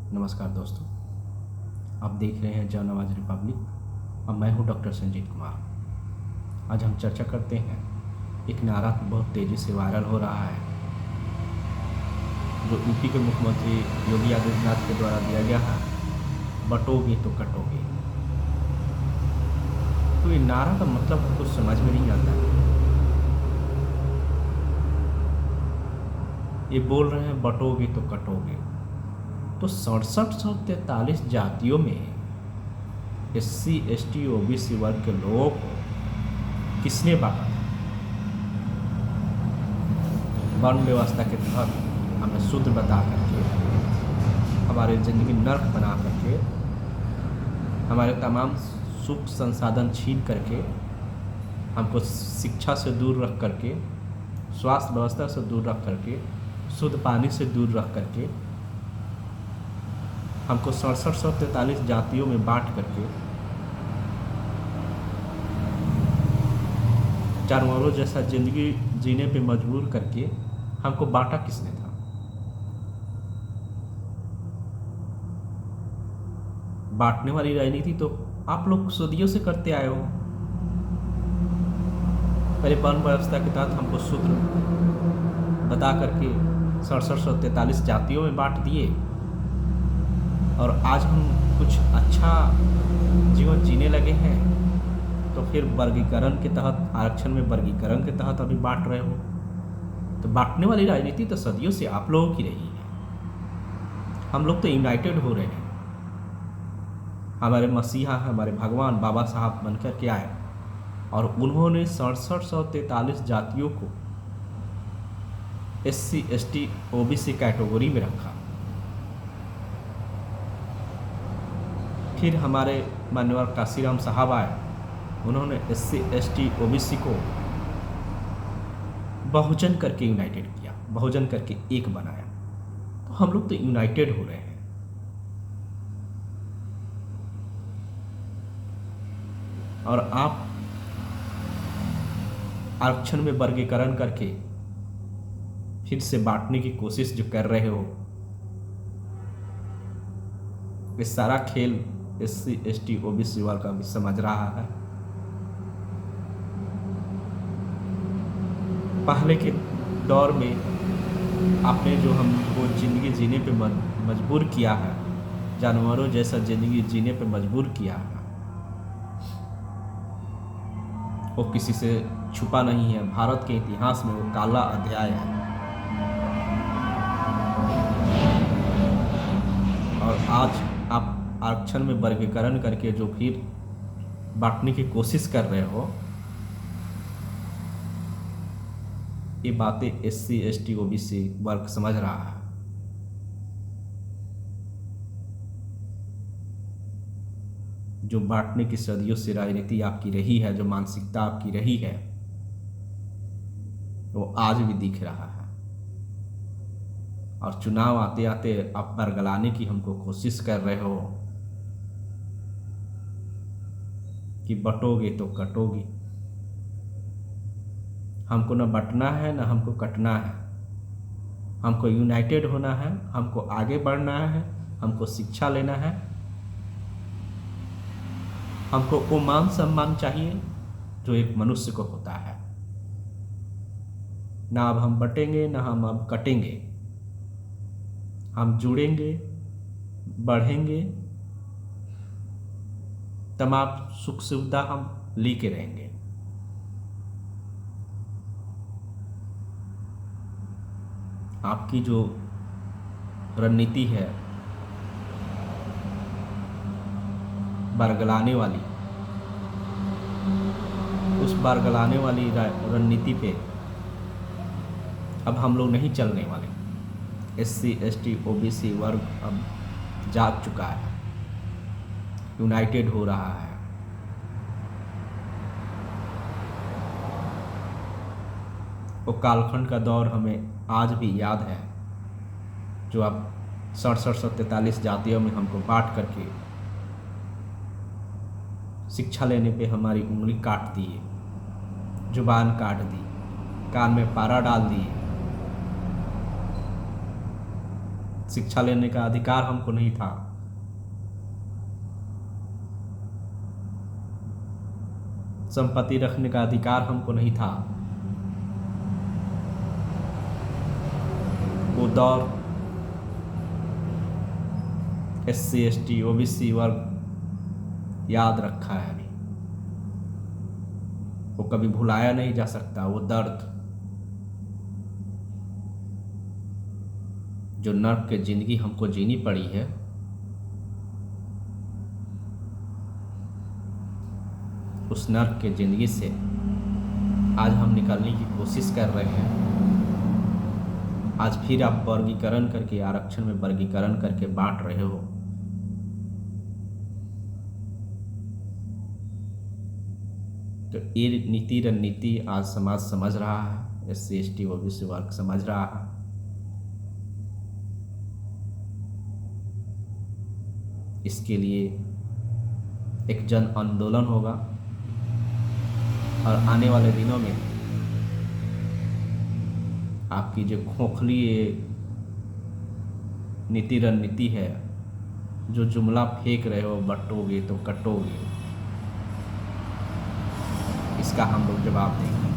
नमस्कार दोस्तों, आप देख रहे हैं जन आवाज़ रिपब्लिक और मैं हूं डॉक्टर संजीत कुमार। आज हम चर्चा करते हैं एक नारा बहुत तेज़ी से वायरल हो रहा है जो यूपी के मुख्यमंत्री योगी आदित्यनाथ के द्वारा दिया गया है, बटोगे तो कटोगे। तो ये नारा का मतलब कुछ समझ में नहीं आता है। ये बोल रहे हैं बटोगे तो कटोगे, तो 6743 जातियों में SC ST OBC वर्ग के लोगों को किसने बांटा था? वर्ण व्यवस्था के तहत हमें शूद्र बता करके, हमारे ज़िंदगी नर्क बना करके, हमारे तमाम सुख संसाधन छीन करके, हमको शिक्षा से दूर रख करके, स्वास्थ्य व्यवस्था से दूर रख करके, शुद्ध पानी से दूर रख करके, हमको 6743 जातियों में बांट करके जानवरों जैसा जिंदगी जीने पे मजबूर करके हमको बांटा किसने था? बांटने वाली राजनीति तो आप लोग सदियों से करते आए हो। पहले वर्ण व्यवस्था के तहत हमको शूद्र बता करके 6743 जातियों में बांट दिए, और आज हम कुछ अच्छा जीवन जीने लगे हैं तो फिर वर्गीकरण के तहत, आरक्षण में वर्गीकरण के तहत अभी बांट रहे हो। तो बांटने वाली राजनीति तो सदियों से आप लोगों की रही है। हम लोग तो यूनाइटेड हो रहे हैं। हमारे मसीहा, हमारे भगवान बाबा साहब बनकर के आए और उन्होंने 6743 जातियों को SC ST OBC कैटेगरी में रखा। फिर हमारे माननीय काशीराम साहब आए, उन्होंने SC ST OBC को बहुजन करके यूनाइटेड किया, बहुजन करके एक बनाया। तो हम लोग तो यूनाइटेड हो रहे हैं। और आप आरक्षण में वर्गीकरण करके फिर से बांटने की कोशिश जो कर रहे हो, ये सारा खेल SC ST OBC वर्ग का भी समझ रहा है। पहले के दौर में आपने जो हमको जिंदगी जीने पे मजबूर किया है, जानवरों जैसा जिंदगी जीने पे मजबूर किया है, वो किसी से छुपा नहीं है। भारत के इतिहास में वो काला अध्याय है। और आज आप आरक्षण में वर्गीकरण करके जो फिर बांटने की कोशिश कर रहे हो, ये बातें SC ST OBC वर्ग समझ रहा है। जो बांटने की सदियों से राजनीति आपकी रही है, जो मानसिकता आपकी रही है, वो आज भी दिख रहा है। और चुनाव आते आते आप बरगलाने की हमको कोशिश कर रहे हो कि बटोगे तो कटोगे। हमको न बटना है न हमको कटना है। हमको यूनाइटेड होना है, हमको आगे बढ़ना है, हमको शिक्षा लेना है, हमको वो मान सम्मान चाहिए जो एक मनुष्य को होता है। ना अब हम बटेंगे, ना हम अब कटेंगे। हम जुड़ेंगे, बढ़ेंगे, तमाम सुख सुविधा हम लेके रहेंगे। आपकी जो रणनीति है बरगलाने वाली, उस बरगलाने वाली रणनीति पे अब हम लोग नहीं चलने वाले। SC ST OBC वर्ग अब जाग चुका है, यूनाइटेड हो रहा है। वो कालखंड का दौर हमें आज भी याद है, जो अब 6743 जातियों में हमको बांट करके शिक्षा लेने पे हमारी उंगली काट दिए, जुबान काट दी, कान में पारा डाल दिए। शिक्षा लेने का अधिकार हमको नहीं था। संपत्ति रखने का अधिकार हमको नहीं था। वो दौर SC ST OBC वर्ग याद रखा है अभी, वो कभी भुलाया नहीं जा सकता। वो दर्द जो नर्क की जिंदगी हमको जीनी पड़ी है, उस नर्क की जिंदगी से आज हम निकलने की कोशिश कर रहे हैं। आज फिर आप वर्गीकरण करके, आरक्षण में वर्गीकरण करके बांट रहे हो। तो ये नीति रणनीति आज समाज समझ रहा है, SC ST OBC वर्ग समझ रहा है। इसके लिए एक जन आंदोलन होगा और आने वाले दिनों में आपकी जो खोखली नीति रणनीति है, जो जुमला फेंक रहे हो बटोगे तो कटोगे, इसका हम लोग जवाब देंगे।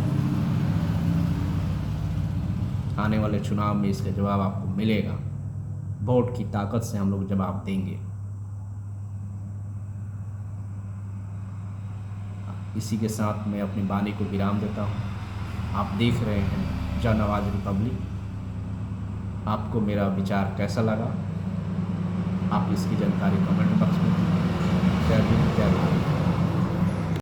आने वाले चुनाव में इसका जवाब आपको मिलेगा। वोट की ताकत से हम लोग जवाब देंगे। इसी के साथ मैं अपनी वाणी को विराम देता हूँ। आप देख रहे हैं जन आवाज़ रिपब्लिक। आपको मेरा विचार कैसा लगा, आप इसकी जानकारी कमेंट बॉक्स में दीजिए। जय हिंद, जय भारत।